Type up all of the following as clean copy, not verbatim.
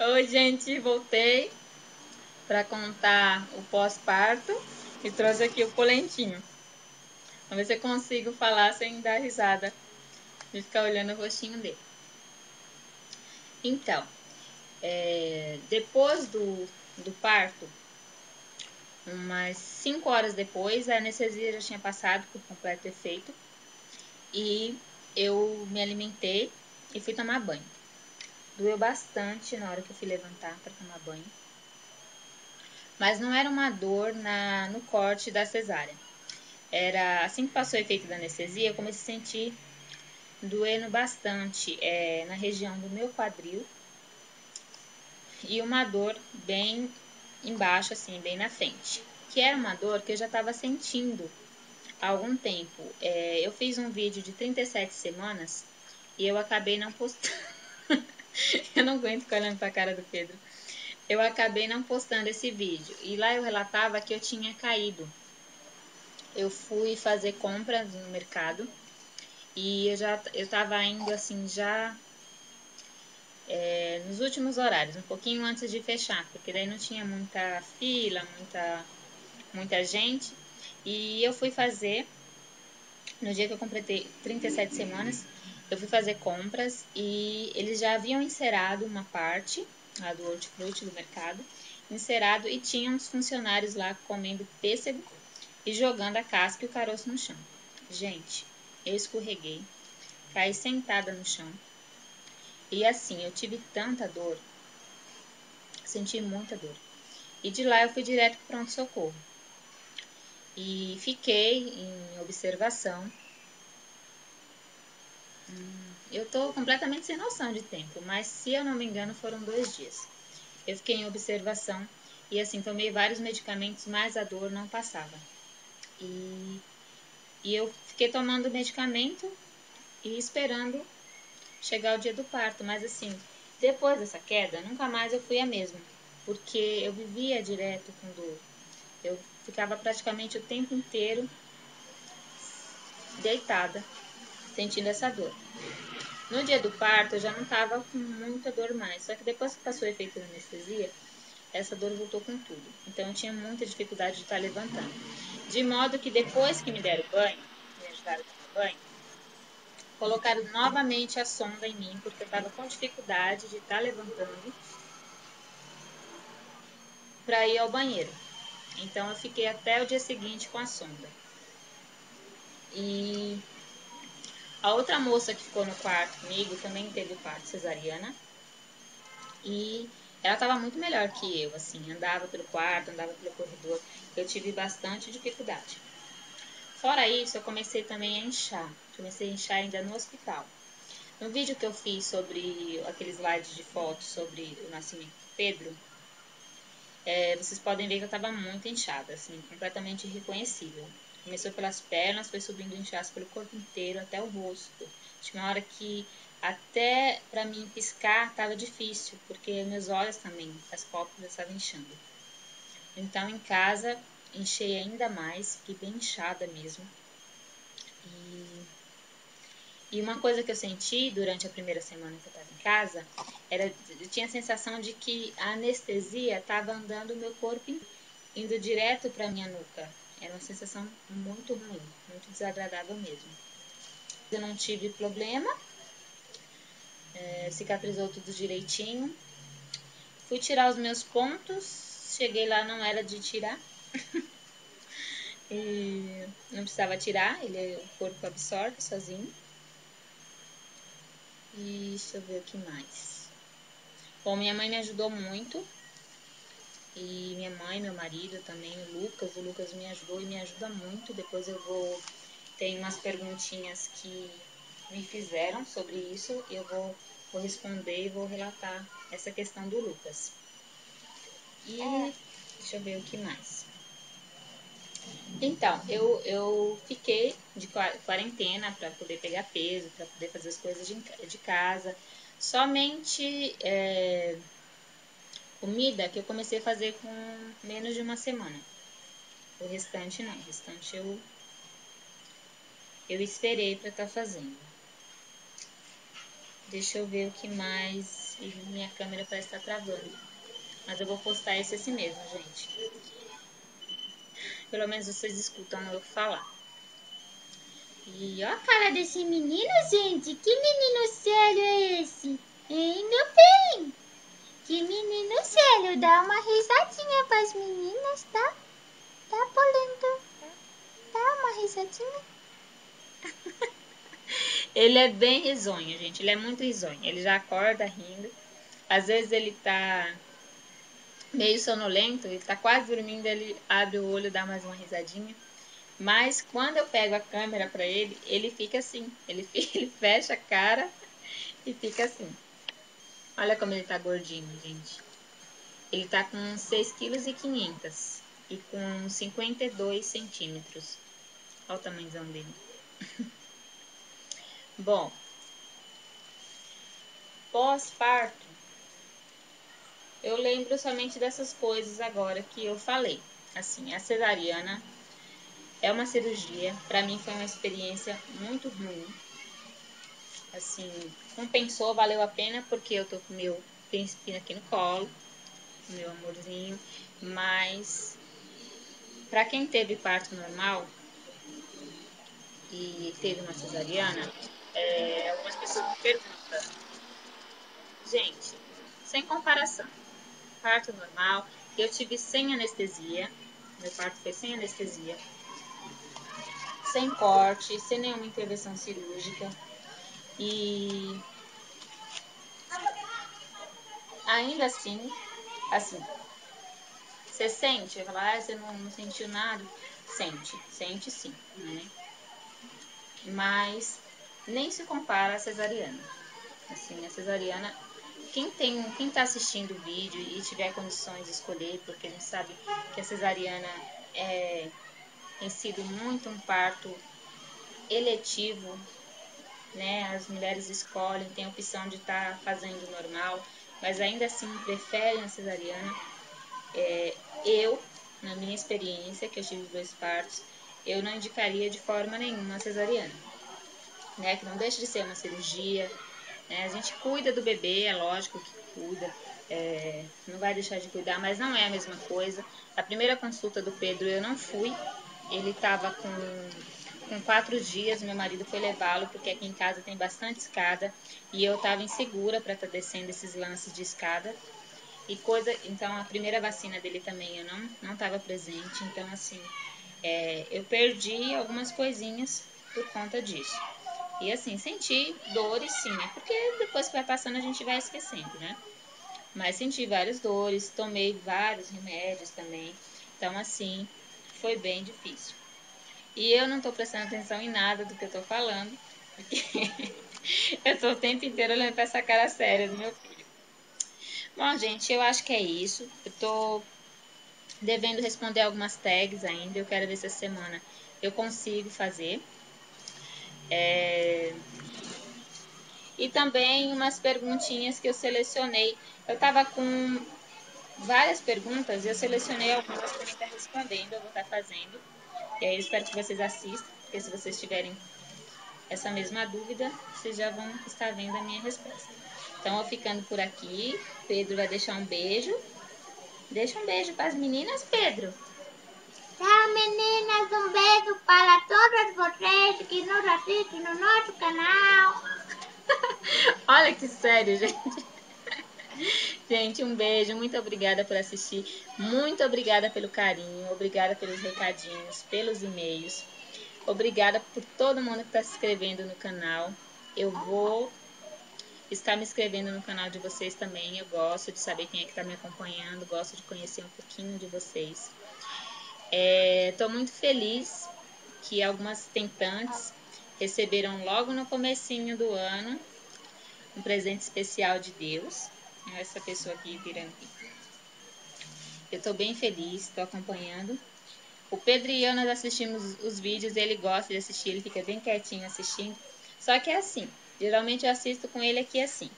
Oi, gente, voltei para contar o pós-parto e trouxe aqui o polentinho. Vamos ver se eu consigo falar sem dar risada de ficar olhando o rostinho dele. Então, depois do parto, umas 5 horas depois, a anestesia já tinha passado por completo efeito e eu me alimentei e fui tomar banho. Doeu bastante na hora que eu fui levantar para tomar banho. Mas não era uma dor no corte da cesárea. Era assim que passou o efeito da anestesia, eu comecei a sentir doendo bastante na região do meu quadril e uma dor bem embaixo, assim, bem na frente. Que era uma dor que eu já estava sentindo há algum tempo. Eu fiz um vídeo de 37 semanas e eu acabei não postando. Eu não aguento ficar olhando para a cara do Pedro. Eu acabei não postando esse vídeo. E lá eu relatava que eu tinha caído. Eu fui fazer compras no mercado e eu tava indo assim já nos últimos horários, um pouquinho antes de fechar, porque daí não tinha muita fila, muita gente. E eu fui fazer, no dia que eu completei 37 semanas, eu fui fazer compras e eles já haviam encerado uma parte lá do hortifruti do mercado, encerado, e tinha uns funcionários lá comendo pêssego e jogando a casca e o caroço no chão. Gente, eu escorreguei, caí sentada no chão e assim, eu tive tanta dor, senti muita dor. E de lá eu fui direto para o pronto-socorro e fiquei em observação. Eu tô completamente sem noção de tempo, mas se eu não me engano foram 2 dias. Eu fiquei em observação e assim, tomei vários medicamentos, mas a dor não passava. E eu fiquei tomando medicamento e esperando chegar o dia do parto, mas assim, depois dessa queda, nunca mais eu fui a mesma, porque eu vivia direto com dor. Eu ficava praticamente o tempo inteiro deitada, sentindo essa dor. No dia do parto, eu já não estava com muita dor mais, só que depois que passou o efeito da anestesia, essa dor voltou com tudo. Então, eu tinha muita dificuldade de estar levantando. De modo que depois que me deram banho, me ajudaram a tomar banho, colocaram novamente a sonda em mim, porque eu estava com dificuldade de estar levantando para ir ao banheiro. Então, eu fiquei até o dia seguinte com a sonda. E a outra moça que ficou no quarto comigo também teve parto cesariana. E ela estava muito melhor que eu, assim, andava pelo quarto, andava pelo corredor. Eu tive bastante dificuldade. Fora isso, eu comecei também a inchar. Comecei a inchar ainda no hospital. No vídeo que eu fiz sobre aqueles slides de fotos sobre o nascimento de Pedro, vocês podem ver que eu estava muito inchada, assim, completamente irreconhecível. Começou pelas pernas, foi subindo inchaço pelo corpo inteiro, até o rosto. Tinha uma hora que até para mim piscar estava difícil, porque meus olhos também, as pálpebras estavam inchando. Então em casa inchei ainda mais, fiquei bem inchada mesmo. E uma coisa que eu senti durante a primeira semana que eu estava em casa, eu tinha a sensação de que a anestesia estava andando o meu corpo, indo direto para minha nuca. Era uma sensação muito ruim, muito desagradável mesmo. Eu não tive problema, cicatrizou tudo direitinho. Fui tirar os meus pontos, cheguei lá, não era de tirar. E não precisava tirar, o corpo absorve sozinho. E deixa eu ver o que mais. Bom, minha mãe me ajudou muito. E minha mãe, meu marido também, o Lucas me ajudou e me ajuda muito. Depois tem umas perguntinhas que me fizeram sobre isso e eu vou responder e vou relatar essa questão do Lucas. E deixa eu ver o que mais. Então, eu fiquei de quarentena para poder pegar peso, para poder fazer as coisas de casa. Somente comida que eu comecei a fazer com menos de uma semana. O restante não, o restante eu esperei para estar fazendo. Deixa eu ver o que mais. e minha câmera parece estar travando. Mas eu vou postar esse assim mesmo, gente. Pelo menos vocês escutam eu falar. E ó a cara desse menino, gente. Que menino sério é esse? Hein, meu bem? Que menino sério. Dá uma risadinha pras meninas, tá? Tá, Polenta? Dá uma risadinha. Ele é bem risonho, gente. Ele é muito risonho. Ele já acorda rindo. Às vezes ele tá meio sonolento, ele tá quase dormindo, ele abre o olho, dá mais uma risadinha. Mas quando eu pego a câmera pra ele, ele fica assim. Ele fecha a cara e fica assim. Olha como ele tá gordinho, gente. Ele tá com 6,5 kg e com 52 centímetros. Olha o tamanhozão dele. Bom, pós-parto, eu lembro somente dessas coisas agora que eu falei. Assim, a cesariana é uma cirurgia, pra mim foi uma experiência muito ruim. Assim, compensou, valeu a pena, porque eu tô com o meu príncipe aqui no colo, meu amorzinho, mas pra quem teve parto normal e teve uma cesariana, algumas pessoas me perguntam, gente, sem comparação, parto normal, eu tive sem anestesia, meu parto foi sem anestesia, sem corte, sem nenhuma intervenção cirúrgica, e ainda assim, você sente, vai falar, você não sentiu nada? Sente sim, né? Mas nem se compara à cesariana. Assim, a cesariana, quem tá assistindo o vídeo e tiver condições de escolher, porque a gente sabe que a cesariana tem sido muito um parto eletivo, né? As mulheres escolhem, tem a opção de estar fazendo normal, mas ainda assim preferem a cesariana. Eu, na minha experiência, que eu tive 2 partos, eu não indicaria de forma nenhuma a cesariana, né? Que não deixa de ser uma cirurgia, né? A gente cuida do bebê, é lógico que cuida, não vai deixar de cuidar, mas não é a mesma coisa. A primeira consulta do Pedro eu não fui, ele estava com 4 dias, meu marido foi levá-lo, porque aqui em casa tem bastante escada, e eu estava insegura para estar descendo esses lances de escada. Então a primeira vacina dele também eu não estava presente, então assim, eu perdi algumas coisinhas por conta disso. E assim, senti dores sim, porque depois que vai passando a gente vai esquecendo, né? Mas senti várias dores, tomei vários remédios também, então assim, foi bem difícil. E eu não tô prestando atenção em nada do que eu tô falando, porque eu tô o tempo inteiro olhando pra essa cara séria do meu filho. Bom, gente, eu acho que é isso. Eu tô devendo responder algumas tags ainda. Eu quero ver se essa semana eu consigo fazer. E também umas perguntinhas que eu selecionei. Eu tava com várias perguntas e eu selecionei algumas para estar respondendo. Eu vou estar fazendo. E aí eu espero que vocês assistam, porque se vocês tiverem essa mesma dúvida, vocês já vão estar vendo a minha resposta. Então, eu ficando por aqui. Pedro vai deixar um beijo. Deixa um beijo para as meninas, Pedro. Tchau, meninas. Um beijo para todas vocês que nos assistem no nosso canal. Olha que sério, gente. Gente, um beijo. Muito obrigada por assistir. Muito obrigada pelo carinho. Obrigada pelos recadinhos, pelos e-mails. Obrigada por todo mundo que está se inscrevendo no canal. Eu vou estar me inscrevendo no canal de vocês também. Eu gosto de saber quem é que está me acompanhando. Gosto de conhecer um pouquinho de vocês. Estou muito feliz que algumas tentantes receberam logo no comecinho do ano um presente especial de Deus. Essa pessoa aqui virando aqui. Eu estou bem feliz, estou acompanhando. O Pedro e eu, nós assistimos os vídeos, ele gosta de assistir, ele fica bem quietinho assistindo. Só que é assim, geralmente eu assisto com ele aqui assim.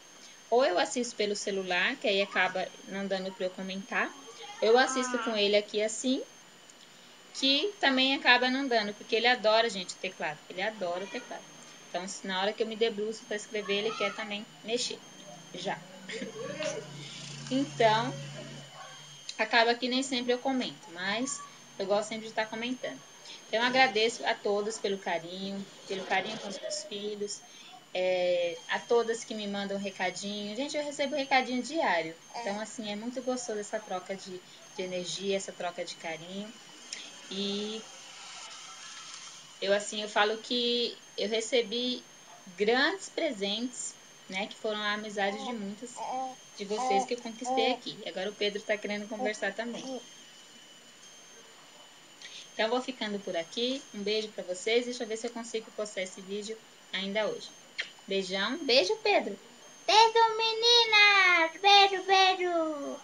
Ou eu assisto pelo celular, que aí acaba não dando para eu comentar. Eu assisto com ele aqui assim, que também acaba não dando, porque ele adora, gente, o teclado. Ele adora o teclado. Então, na hora que eu me debruço para escrever, ele quer também mexer. Já. Então, acaba que nem sempre eu comento, mas eu gosto sempre de estar comentando. Então, eu agradeço a todos pelo carinho com os meus filhos, a todas que me mandam recadinho. Gente, eu recebo recadinho diário. Então, assim, é muito gostoso essa troca de energia, essa troca de carinho. E eu falo que eu recebi grandes presentes, né? Que foram a amizade de muitas de vocês que eu conquistei aqui. Agora o Pedro está querendo conversar também. Então, eu vou ficando por aqui. Um beijo para vocês. Deixa eu ver se eu consigo postar esse vídeo ainda hoje. Beijão. Beijo, Pedro. Beijo, meninas. Beijo, beijo.